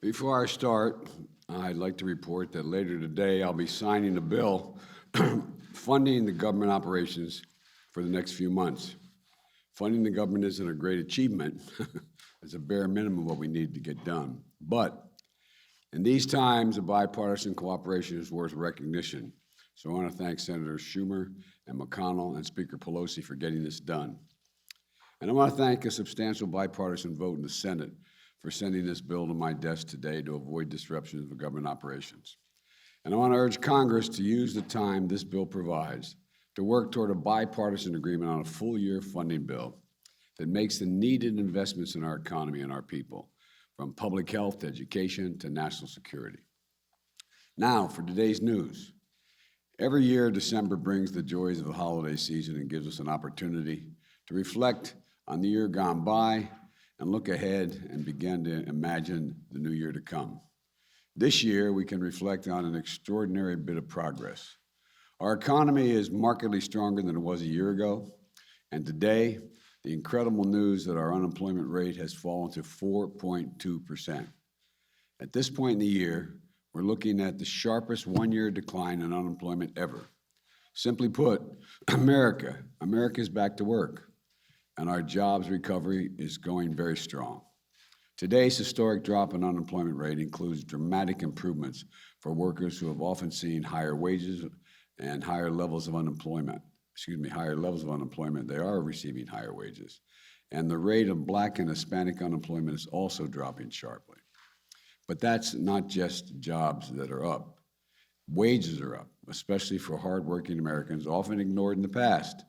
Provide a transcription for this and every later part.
Before I start, I'd like to report that later today I'll be signing a bill funding the government operations for the next few months. Funding the government isn't a great achievement. It's a bare minimum of what we need to get done. But in these times, a bipartisan cooperation is worth recognition. So I want to thank Senators Schumer and McConnell and Speaker Pelosi for getting this done. And I want to thank a substantial bipartisan vote in the Senate for sending this bill to my desk today to avoid disruptions of government operations. And I want to urge Congress to use the time this bill provides to work toward a bipartisan agreement on a full-year funding bill that makes the needed investments in our economy and our people, from public health to education to national security. Now, for today's news. Every year, December brings the joys of the holiday season and gives us an opportunity to reflect on the year gone by and look ahead and begin to imagine the new year to come. This year, we can reflect on an extraordinary bit of progress. Our economy is markedly stronger than it was a year ago, and today, the incredible news that our unemployment rate has fallen to 4.2%. At this point in the year, we're looking at the sharpest one-year decline in unemployment ever. Simply put, America is back to work, and our jobs recovery is going very strong. Today's historic drop in unemployment rate includes dramatic improvements for workers who have often seen higher wages and higher levels of unemployment. They are receiving higher wages. And the rate of Black and Hispanic unemployment is also dropping sharply. But that's not just jobs that are up. Wages are up, especially for hardworking Americans, often ignored in the past,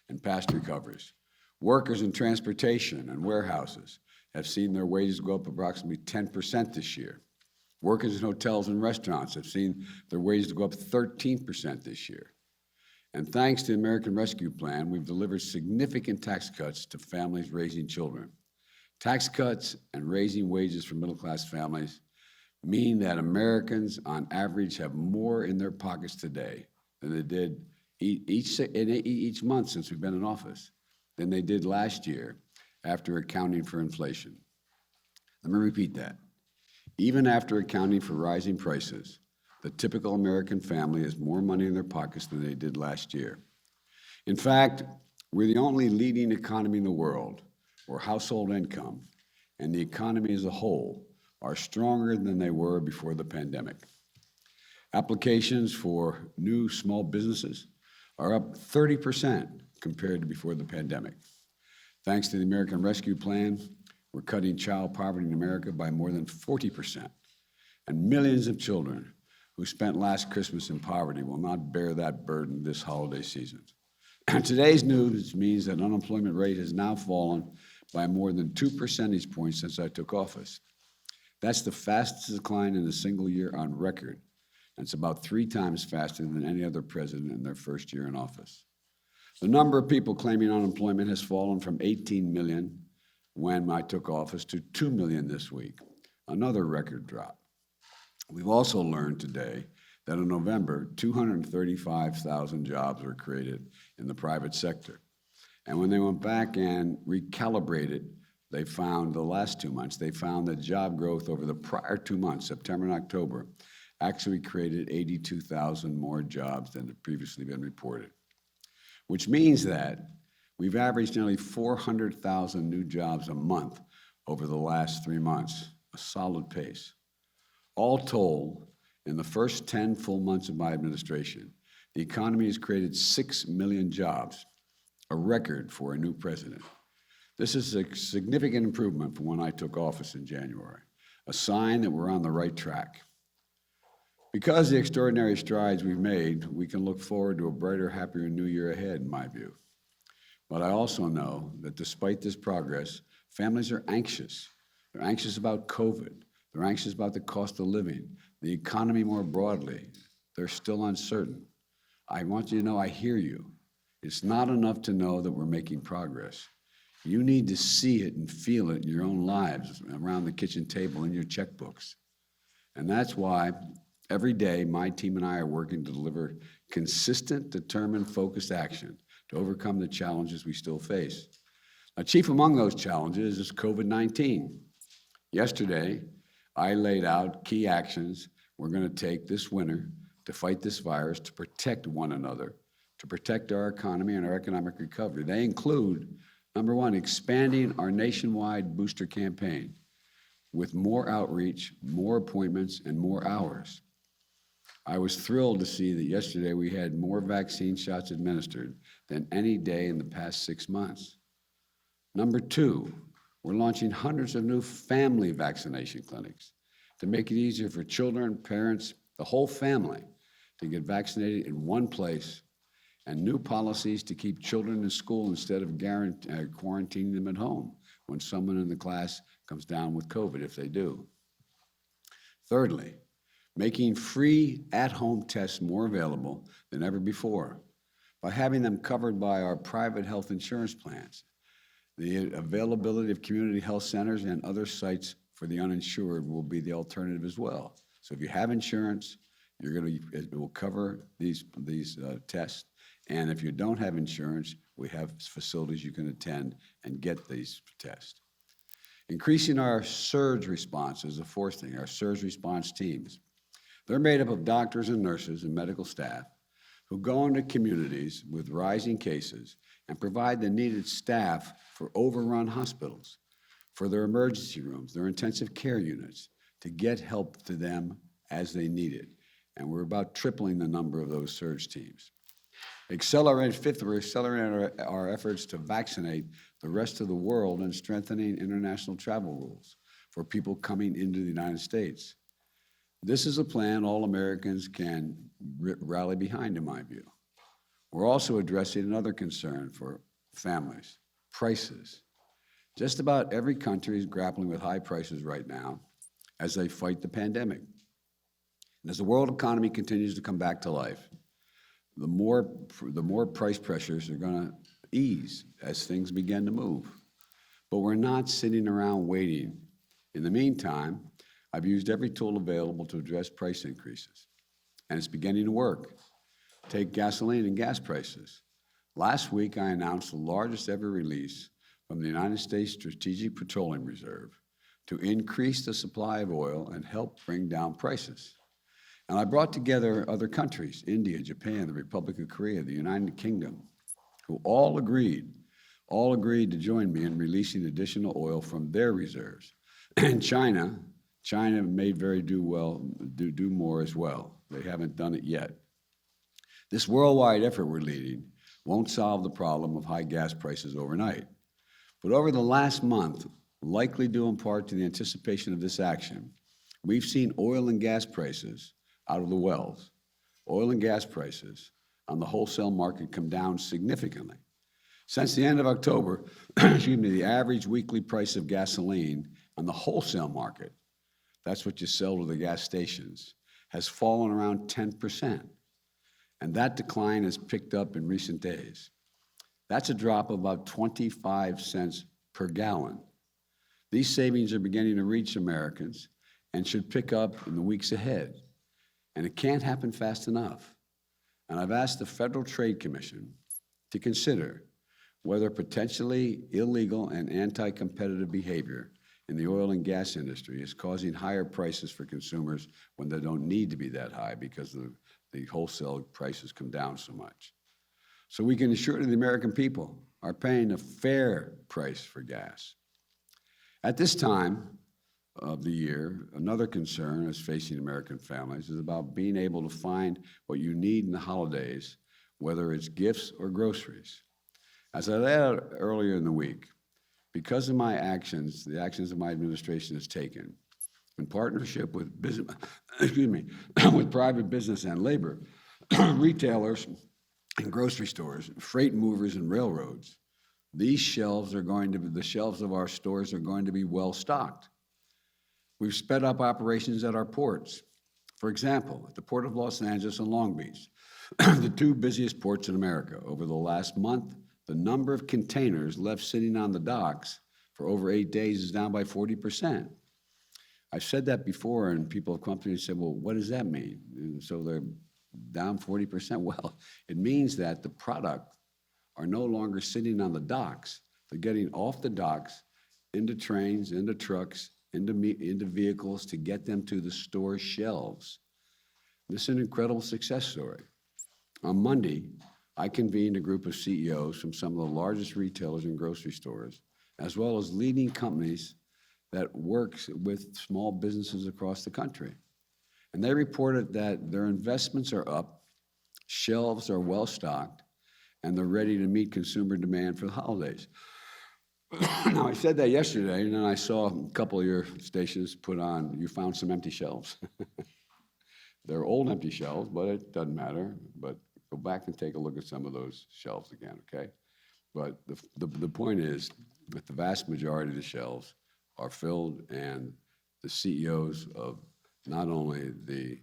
and past recoveries. Workers in transportation and warehouses have seen their wages go up approximately 10% this year. Workers in hotels and restaurants have seen their wages go up 13% this year. And thanks to the American Rescue Plan, we've delivered significant tax cuts to families raising children. Tax cuts and raising wages for middle-class families mean that Americans, on average, have more in their pockets today than they did each month since we've been in office, than they did last year after accounting for inflation. Let me repeat that. Even after accounting for rising prices, the typical American family has more money in their pockets than they did last year. In fact, we're the only leading economy in the world where household income and the economy as a whole are stronger than they were before the pandemic. Applications for new small businesses are up 30% compared to before the pandemic. Thanks to the American Rescue Plan, we're cutting child poverty in America by more than 40%. And millions of children who spent last Christmas in poverty will not bear that burden this holiday season. Today's news means that unemployment rate has now fallen by more than 2 percentage points since I took office. That's the fastest decline in a single year on record. And it's about 3 times faster than any other president in their first year in office. The number of people claiming unemployment has fallen from 18 million when I took office to 2 million this week, another record drop. We've also learned today that in November, 235,000 jobs were created in the private sector. And when they went back and recalibrated, they found the last 2 months, they found that job growth over the prior 2 months, September and October, actually created 82,000 more jobs than had previously been reported, which means that we've averaged nearly 400,000 new jobs a month over the last 3 months, a solid pace. All told, in the first 10 full months of my administration, the economy has created 6 million jobs, a record for a new president. This is a significant improvement from when I took office in January, a sign that we're on the right track. Because of the extraordinary strides we've made, we can look forward to a brighter, happier new year ahead, in my view. But I also know that despite this progress, families are anxious. They're anxious about COVID. They're anxious about the cost of living, the economy more broadly. They're still uncertain. I want you to know I hear you. It's not enough to know that we're making progress. You need to see it and feel it in your own lives, around the kitchen table, in your checkbooks. And that's why every day my team and I are working to deliver consistent, determined, focused action to overcome the challenges we still face. Now, chief among those challenges is COVID-19. Yesterday, I laid out key actions we're going to take this winter to fight this virus, to protect one another, to protect our economy and our economic recovery. They include, number one, expanding our nationwide booster campaign with more outreach, more appointments, and more hours. I was thrilled to see that yesterday we had more vaccine shots administered than any day in the past 6 months. Number two, we're launching hundreds of new family vaccination clinics to make it easier for children, parents, the whole family to get vaccinated in one place, and new policies to keep children in school instead of quarantining them at home when someone in the class comes down with COVID, if they do. Thirdly, making free at-home tests more available than ever before by having them covered by our private health insurance plans. The availability of community health centers and other sites for the uninsured will be the alternative as well. So if you have insurance, it will cover these tests. And if you don't have insurance, we have facilities you can attend and get these tests. Increasing our surge response is the fourth thing, our surge response teams. They're made up of doctors and nurses and medical staff who go into communities with rising cases and provide the needed staff for overrun hospitals, for their emergency rooms, their intensive care units, to get help to them as they need it. And we're about tripling the number of those surge teams. Fifth, we're accelerating our efforts to vaccinate the rest of the world and strengthening international travel rules for people coming into the United States. This is a plan all Americans can rally behind, in my view. We're also addressing another concern for families, prices. Just about every country is grappling with high prices right now as they fight the pandemic. And as the world economy continues to come back to life, the more price pressures are going to ease as things begin to move. But we're not sitting around waiting. In the meantime, I've used every tool available to address price increases, and it's beginning to work. Take gasoline and gas prices. Last week, I announced the largest ever release from the United States Strategic Petroleum Reserve to increase the supply of oil and help bring down prices. And I brought together other countries, India, Japan, the Republic of Korea, the United Kingdom, who all agreed to join me in releasing additional oil from their reserves. And China may do more as well. They haven't done it yet. This worldwide effort we're leading won't solve the problem of high gas prices overnight. But over the last month, likely due in part to the anticipation of this action, we've seen oil and gas prices out of the wells, oil and gas prices on the wholesale market come down significantly. Since the end of October, the average weekly price of gasoline on the wholesale market, that's what you sell to the gas stations, has fallen around 10%. And that decline has picked up in recent days. That's a drop of about 25 cents per gallon. These savings are beginning to reach Americans and should pick up in the weeks ahead. And it can't happen fast enough. And I've asked the Federal Trade Commission to consider whether potentially illegal and anti-competitive behavior in the oil and gas industry is causing higher prices for consumers when they don't need to be that high because the wholesale prices come down so much. So we can ensure that the American people are paying a fair price for gas. At this time of the year, another concern that's facing American families is about being able to find what you need in the holidays, whether it's gifts or groceries. As I laid out earlier in the week, because of my actions, the actions that my administration has taken, in partnership with business, with private business and labor, retailers and grocery stores, freight movers and railroads, the shelves of our stores are going to be well stocked. We've sped up operations at our ports. For example, at the Port of Los Angeles and Long Beach, the two busiest ports in America. Over the last month, the number of containers left sitting on the docks for over 8 days is down by 40%. I've said that before, and people have come to me and said, well, what does that mean? And so they're down 40%. Well, it means that the product are no longer sitting on the docks. They're getting off the docks, into trains, into trucks, into vehicles to get them to the store shelves. This is an incredible success story. On Monday, I convened a group of CEOs from some of the largest retailers and grocery stores, as well as leading companies that works with small businesses across the country. And they reported that their investments are up, shelves are well stocked, and they're ready to meet consumer demand for the holidays. Now, I said that yesterday, and then I saw a couple of your stations put on, you found some empty shelves. They're old empty shelves, but it doesn't matter. But go back and take a look at some of those shelves again, okay? But the point is that the vast majority of the shelves are filled, and the CEOs of not only the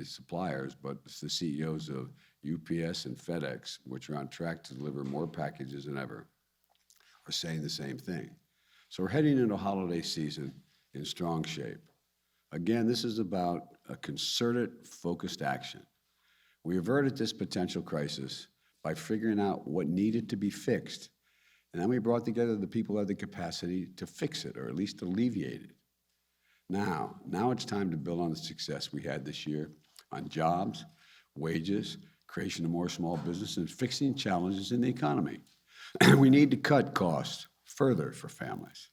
suppliers, but the CEOs of UPS and FedEx, which are on track to deliver more packages than ever, are saying the same thing. So we're heading into holiday season in strong shape. Again, this is about a concerted, focused action. We averted this potential crisis by figuring out what needed to be fixed, and then we brought together the people who had the capacity to fix it, or at least alleviate it. Now it's time to build on the success we had this year on jobs, wages, creation of more small businesses, and fixing challenges in the economy. We need to cut costs further for families.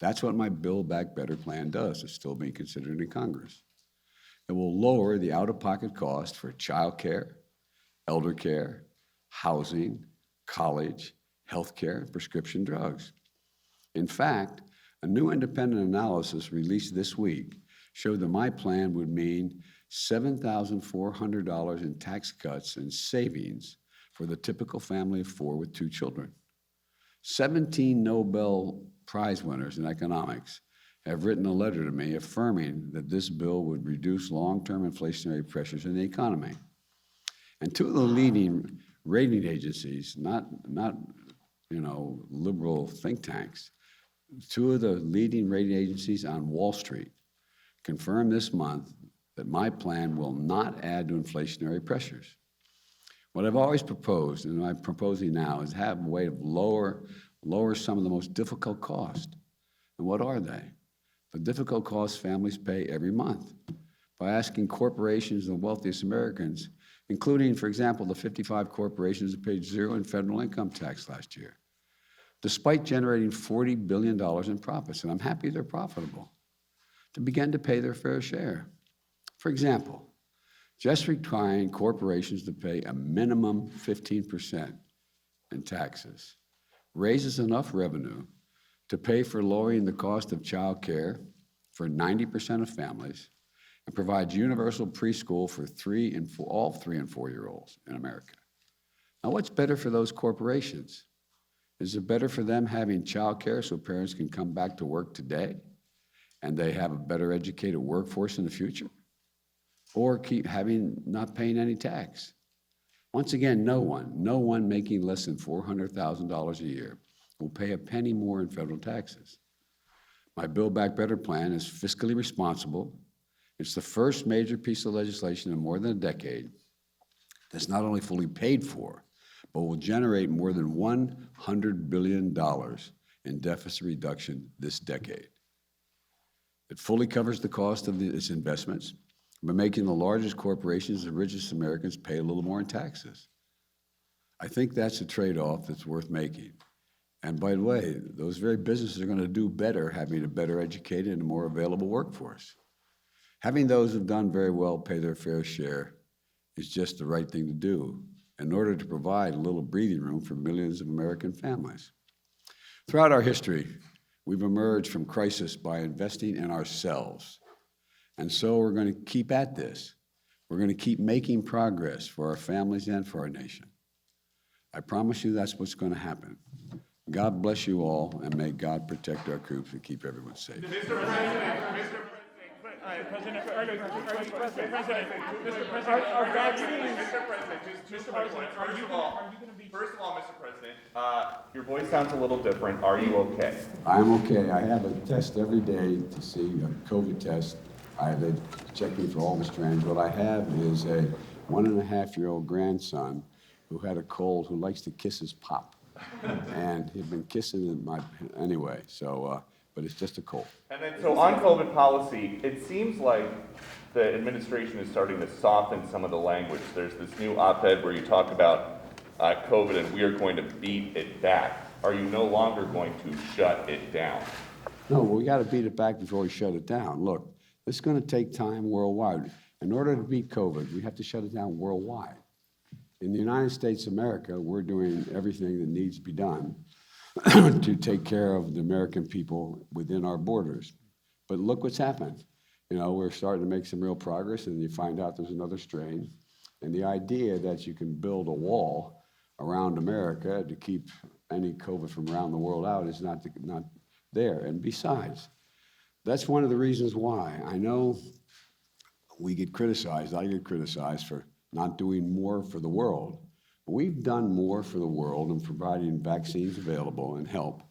That's what my Build Back Better plan does. It's still being considered in Congress. It will lower the out-of-pocket cost for child care, elder care, housing, college, health care, and prescription drugs. In fact, a new independent analysis released this week showed that my plan would mean $7,400 in tax cuts and savings for the typical family of four with 2 children. 17 Nobel Prize winners in economics have written a letter to me affirming that this bill would reduce long-term inflationary pressures in the economy. And 2 of the leading rating agencies, not liberal think tanks, 2 of the leading rating agencies on Wall Street confirmed this month that my plan will not add to inflationary pressures. What I've always proposed, and I'm proposing now, is have a way of lower some of the most difficult costs. And what are they? The difficult costs families pay every month by asking corporations and the wealthiest Americans, including, for example, the 55 corporations that paid 0 in federal income tax last year, despite generating $40 billion in profits, and I'm happy they're profitable, to begin to pay their fair share. For example, just requiring corporations to pay a minimum 15% in taxes raises enough revenue to pay for lowering the cost of child care for 90% of families and provides universal preschool for all 3 and 4-year-olds in America. Now, what's better for those corporations? Is it better for them having child care so parents can come back to work today and they have a better educated workforce in the future? Or keep not paying any tax? Once again, no one making less than $400,000 a year will pay a penny more in federal taxes. My Build Back Better plan is fiscally responsible. It's the first major piece of legislation in more than a decade that's not only fully paid for, but will generate more than $100 billion in deficit reduction this decade. It fully covers the cost of its investments by making the largest corporations, the richest Americans, pay a little more in taxes. I think that's a trade-off that's worth making. And by the way, those very businesses are going to do better having a better educated and more available workforce. Having those who've done very well pay their fair share is just the right thing to do in order to provide a little breathing room for millions of American families. Throughout our history, we've emerged from crisis by investing in ourselves. And so we're going to keep at this. We're going to keep making progress for our families and for our nation. I promise you that's what's going to happen. God bless you all, and may God protect our troops and keep everyone safe. Mr. President, our vaccines. First of all, Mr. President, your voice sounds a little different. Are you okay? I'm okay. I have a test every day to see a COVID test. They check me for all the strands. What I have is a 1.5-year-old grandson who had a cold, who likes to kiss his pop. And he'd been kissing anyway. So, but it's just a cold. And then, so on COVID policy, it seems like the administration is starting to soften some of the language. There's this new op-ed where you talk about COVID and we are going to beat it back. Are you no longer going to shut it down? No, we got to beat it back before we shut it down. Look, this is going to take time worldwide. In order to beat COVID, we have to shut it down worldwide. In the United States of America, we're doing everything that needs to be done to take care of the American people within our borders. But look what's happened. You know, we're starting to make some real progress, and you find out there's another strain. And the idea that you can build a wall around America to keep any COVID from around the world out is not there. And besides, that's one of the reasons why I know we get criticized, I get criticized for not doing more for the world. But we've done more for the world in providing vaccines available and help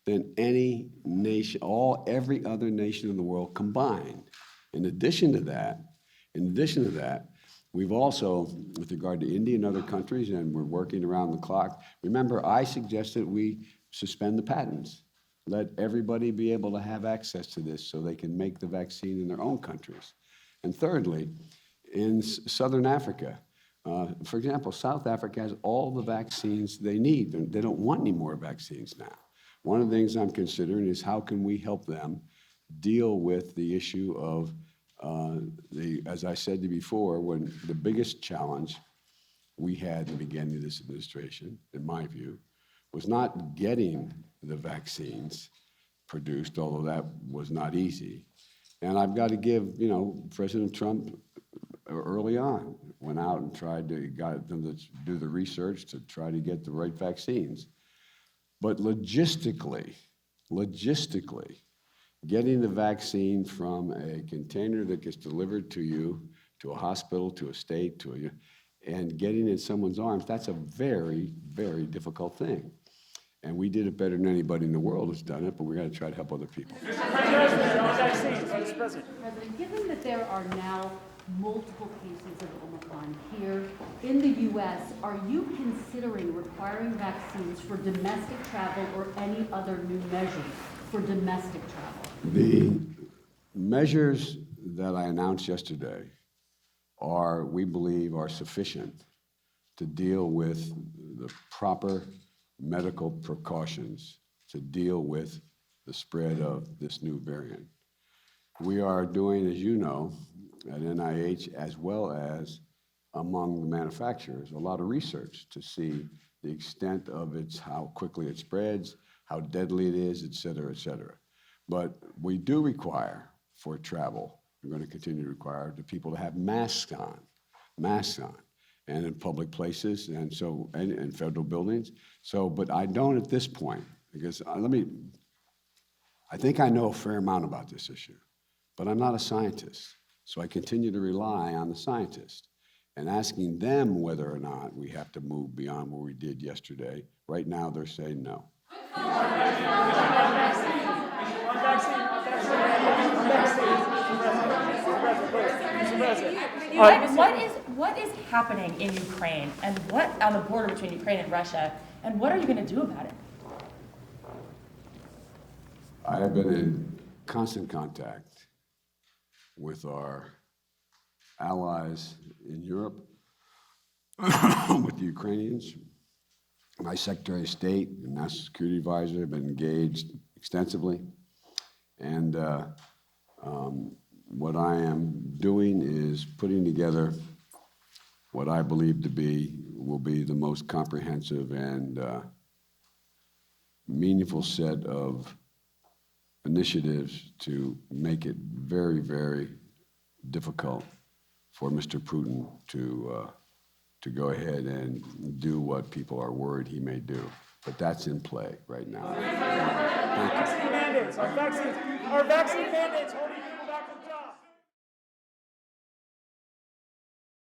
than any nation, every other nation in the world combined. In addition to that, we've also, with regard to India and other countries, and we're working around the clock. Remember, I suggested we suspend the patents. Let everybody be able to have access to this so they can make the vaccine in their own countries. And thirdly, in Southern Africa, for example, South Africa has all the vaccines they need. They don't want any more vaccines now. One of the things I'm considering is how can we help them deal with the issue of, as I said to you before, when the biggest challenge we had in the beginning of this administration, in my view, was not getting the vaccines produced, although that was not easy. And I've got to give, President Trump early on went out and got them to do the research to try to get the right vaccines. But logistically, getting the vaccine from a container that gets delivered to you, to a hospital, to a state, and getting it in someone's arms, that's a very, very difficult thing. And we did it better than anybody in the world has done it, but we got to try to help other people. Mr. President, given that there are now multiple cases of Omicron here in the U.S., are you considering requiring vaccines for domestic travel or any other new measures for domestic travel? The measures that I announced yesterday we believe, are sufficient to deal with the proper medical precautions to deal with the spread of this new variant. We are doing, as you know, at NIH, as well as among the manufacturers, a lot of research to see the extent of how quickly it spreads, how deadly it is, et cetera, et cetera. But we do require for travel, we're going to continue to require the people to have masks on, and in public places, and in federal buildings. But I don't at this point, because I think I know a fair amount about this issue, but I'm not a scientist. So I continue to rely on the scientists and asking them whether or not we have to move beyond what we did yesterday. Right now, they're saying no. What is happening in Ukraine, and what on the border between Ukraine and Russia, and what are you going to do about it? I have been in constant contact with our allies in Europe, with the Ukrainians. My Secretary of State and National Security Advisor have been engaged extensively. And what I am doing is putting together what I believe will be the most comprehensive and meaningful set of initiatives to make it very, very difficult for Mr. Putin to go ahead and do what people are worried he may do. But that's in play right now. Vaccine mandates. Are vaccine mandates holding